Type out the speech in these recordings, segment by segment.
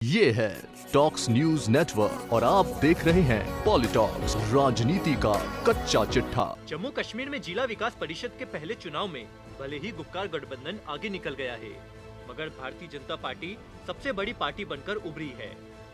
ये है talks news network और आप देख रहे हैं पॉलिटॉक्स, राजनीति का कच्चा चिट्ठा। जम्मू कश्मीर में जिला विकास परिषद के पहले चुनाव में भले ही गुपकार गठबंधन आगे निकल गया है, मगर भारतीय जनता पार्टी सबसे बड़ी पार्टी बनकर उभरी है।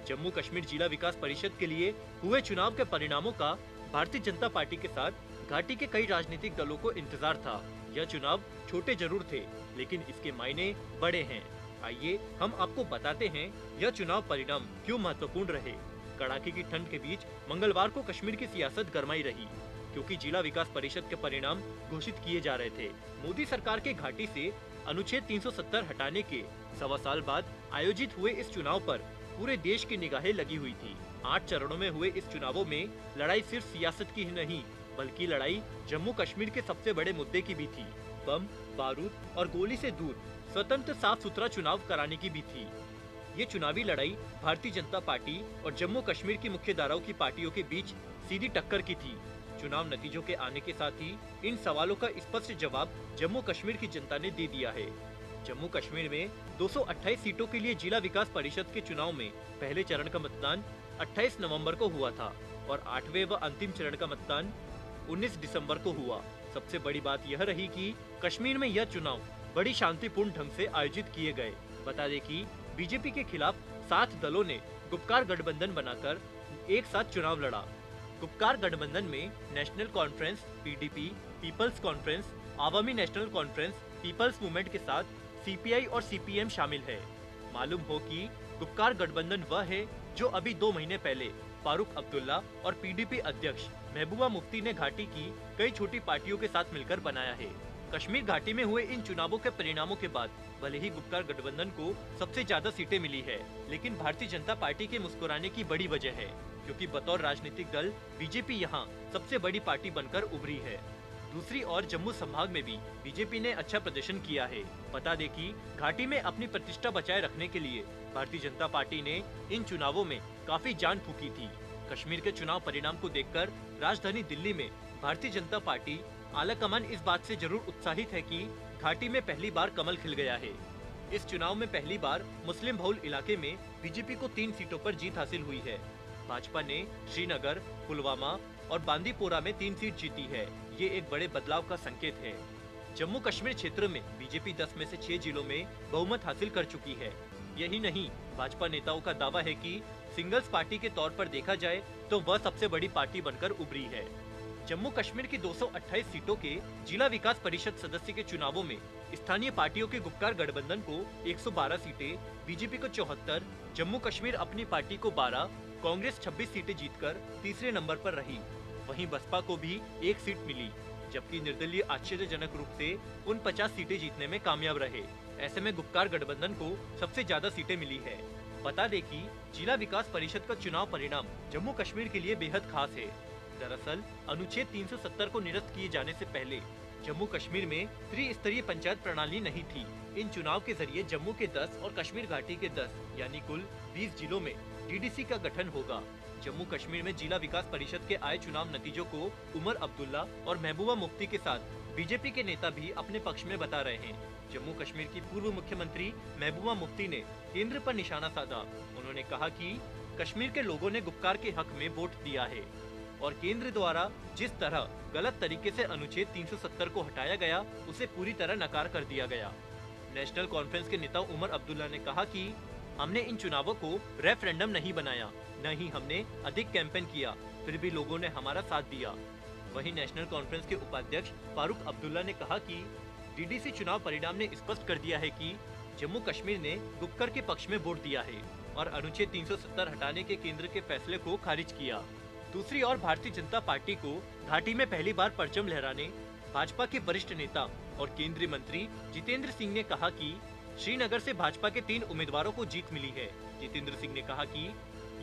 जम्मू कश्मीर जिला विकास परिषद के लिए हुए चुनाव के परिणामों का भारतीय जनता पार्टी के साथ घाटी के कई राजनीतिक दलों को इंतजार था। यह चुनाव छोटे जरूर थे, लेकिन इसके मायने बड़े हैं। आइए हम आपको बताते हैं यह चुनाव परिणाम क्यों महत्वपूर्ण रहे। कड़ाके की ठंड के बीच मंगलवार को कश्मीर की सियासत गरमाई रही, क्योंकि जिला विकास परिषद के परिणाम घोषित किए जा रहे थे। मोदी सरकार के घाटी से अनुच्छेद 370 हटाने के 1.25 साल बाद आयोजित हुए इस चुनाव पर पूरे देश की निगाहें लगी हुई थी। 8 चरणों में हुए इस चुनावों में लड़ाई सिर्फ सियासत की ही नहीं, बल्कि लड़ाई जम्मू कश्मीर के सबसे बड़े मुद्दे की भी थी। बम, बारूद और गोली से दूर स्वतंत्र साफ सुथरा चुनाव कराने की भी थी। ये चुनावी लड़ाई भारतीय जनता पार्टी और जम्मू कश्मीर की मुख्य धाराओं की पार्टियों के बीच सीधी टक्कर की थी। चुनाव नतीजों के आने के साथ ही इन सवालों का स्पष्ट जवाब जम्मू कश्मीर की जनता ने दे दिया है। जम्मू कश्मीर में 228 सीटों के लिए जिला विकास परिषद के चुनाव में पहले चरण का मतदान 28 नवंबर को हुआ था और 8वें व अंतिम चरण का मतदान 19 दिसंबर को हुआ। सबसे बड़ी बात यह रही कि कश्मीर में यह चुनाव बड़ी शांतिपूर्ण ढंग से आयोजित किए गए। बता दें कि बीजेपी के खिलाफ 7 दलों ने गुपकार गठबंधन बनाकर एक साथ चुनाव लड़ा। गुपकार गठबंधन में national conference PDP, people's conference, Awami national conference, people's movement के साथ सीपीआई और सीपीएम शामिल है। मालूम हो कि गुपकार गठबंधन वह है जो अभी 2 महीने पहले फारूक अब्दुल्ला और पीडीपी अध्यक्ष महबूबा मुफ्ती ने घाटी की कई छोटी पार्टियों के साथ मिलकर बनाया है। कश्मीर घाटी में हुए इन चुनावों के परिणामों के बाद भले ही गुपकार गठबंधन को सबसे ज्यादा सीटें मिली है, लेकिन भारतीय जनता पार्टी के मुस्कुराने की बड़ी वजह है, क्योंकि बतौर राजनीतिक दल बीजेपी यहां सबसे बड़ी पार्टी बनकर उभरी है। दूसरी ओर जम्मू संभाग में भी बीजेपी ने अच्छा प्रदर्शन किया है। बता दें कि घाटी में अपनी प्रतिष्ठा बचाए रखने के लिए भारतीय जनता पार्टी ने इन चुनावों में काफी जान फूकी थी। कश्मीर के चुनाव परिणाम को देखकर राजधानी दिल्ली में भारतीय जनता पार्टी आलाकमान इस बात से जरूर उत्साहित है कि घाटी में पहली बार कमल खिल गया है। इस चुनाव में पहली बार मुस्लिम बहुल इलाके में बीजेपी को 3 सीटों पर जीत हासिल हुई है। भाजपा ने श्रीनगर, पुलवामा और बांदीपोरा में 3 सीट जीती है। ये एक बड़े बदलाव का संकेत है। जम्मू कश्मीर क्षेत्र में बीजेपी 10 में से 6 जिलों में बहुमत हासिल कर चुकी है। यही नहीं, भाजपा नेताओं का दावा है कि सिंगल्स पार्टी के तौर पर देखा जाए तो वह सबसे बड़ी पार्टी बनकर उभरी है। जम्मू कश्मीर की 228 सीटों के जिला विकास परिषद सदस्य के चुनावों में स्थानीय पार्टियों के गुपकार गठबंधन को 112 सीटें, बीजेपी को 74, जम्मू कश्मीर अपनी पार्टी को 12, कांग्रेस 26 सीटें जीतकर तीसरे नंबर पर रही। वहीं बसपा को भी 1 सीट मिली, जबकि निर्दलीय आश्चर्यजनक रूप से उन 50 सीटें जीतने में कामयाब रहे। ऐसे में गुपकार गठबंधन को सबसे ज्यादा सीटें मिली है। बता दें कि जिला विकास परिषद का चुनाव परिणाम जम्मू कश्मीर के लिए बेहद खास है। दरअसल अनुच्छेद 370 को निरस्त किए जाने से पहले जम्मू कश्मीर में त्रिस्तरीय पंचायत प्रणाली नहीं थी। इन चुनाव के जरिए जम्मू के 10 और कश्मीर घाटी के 10 यानी कुल 20 जिलों में डीडीसी का गठन होगा। जम्मू कश्मीर में जिला विकास परिषद के आए चुनाव नतीजों को उमर अब्दुल्ला और महबूबा मुफ्ती के साथ बीजेपी के नेता भी अपने पक्ष में बता रहे हैं। जम्मू कश्मीर की पूर्व मुख्यमंत्री महबूबा मुफ्ती ने केंद्र पर निशाना साधा। उन्होंने कहा कि कश्मीर के लोगों ने गुपकार के हक में वोट दिया है और केंद्र द्वारा जिस तरह गलत तरीके से अनुच्छेद 370 को हटाया गया, उसे पूरी तरह नकार कर दिया गया। नेशनल कॉन्फ्रेंस के नेता उमर अब्दुल्ला ने कहा कि हमने इन चुनावों को रेफरेंडम नहीं बनाया, न ही हमने अधिक कैंपेन किया, फिर भी लोगों ने हमारा साथ दिया। वहीं नेशनल कॉन्फ्रेंस के उपाध्यक्ष फारूक अब्दुल्ला ने कहा कि डीडीसी चुनाव परिणाम ने स्पष्ट कर दिया है कि जम्मू कश्मीर ने गुपकार के पक्ष में वोट दिया है और अनुच्छेद 370 हटाने के केंद्र के फैसले को खारिज किया। दूसरी ओर भारतीय जनता पार्टी को घाटी में पहली बार परचम लहराने भाजपा के वरिष्ठ नेता और केंद्रीय मंत्री जितेंद्र सिंह ने कहा कि श्रीनगर से भाजपा के 3 उम्मीदवारों को जीत मिली है। जितेंद्र सिंह ने कहा कि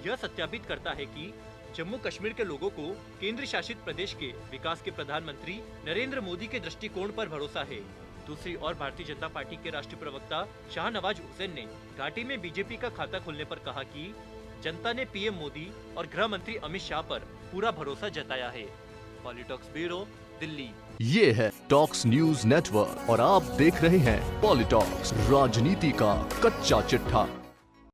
यह सत्यापित करता है कि जम्मू कश्मीर के लोगों को केंद्र शासित प्रदेश के विकास के प्रधानमंत्री नरेंद्र मोदी के दृष्टिकोण पर भरोसा है। दूसरी ओर भारतीय जनता पार्टी के राष्ट्रीय प्रवक्ता शाहनवाज हुसैन ने घाटी में बीजेपी का खाता खोलने पर कहा कि जनता ने पीएम मोदी और गृह मंत्री अमित शाह पर पूरा भरोसा जताया है। पॉलिटॉक्स ब्यूरो, दिल्ली। ये है टॉक्स न्यूज नेटवर्क और आप देख रहे हैं पॉलिटॉक्स, राजनीति का कच्चा चिट्ठा।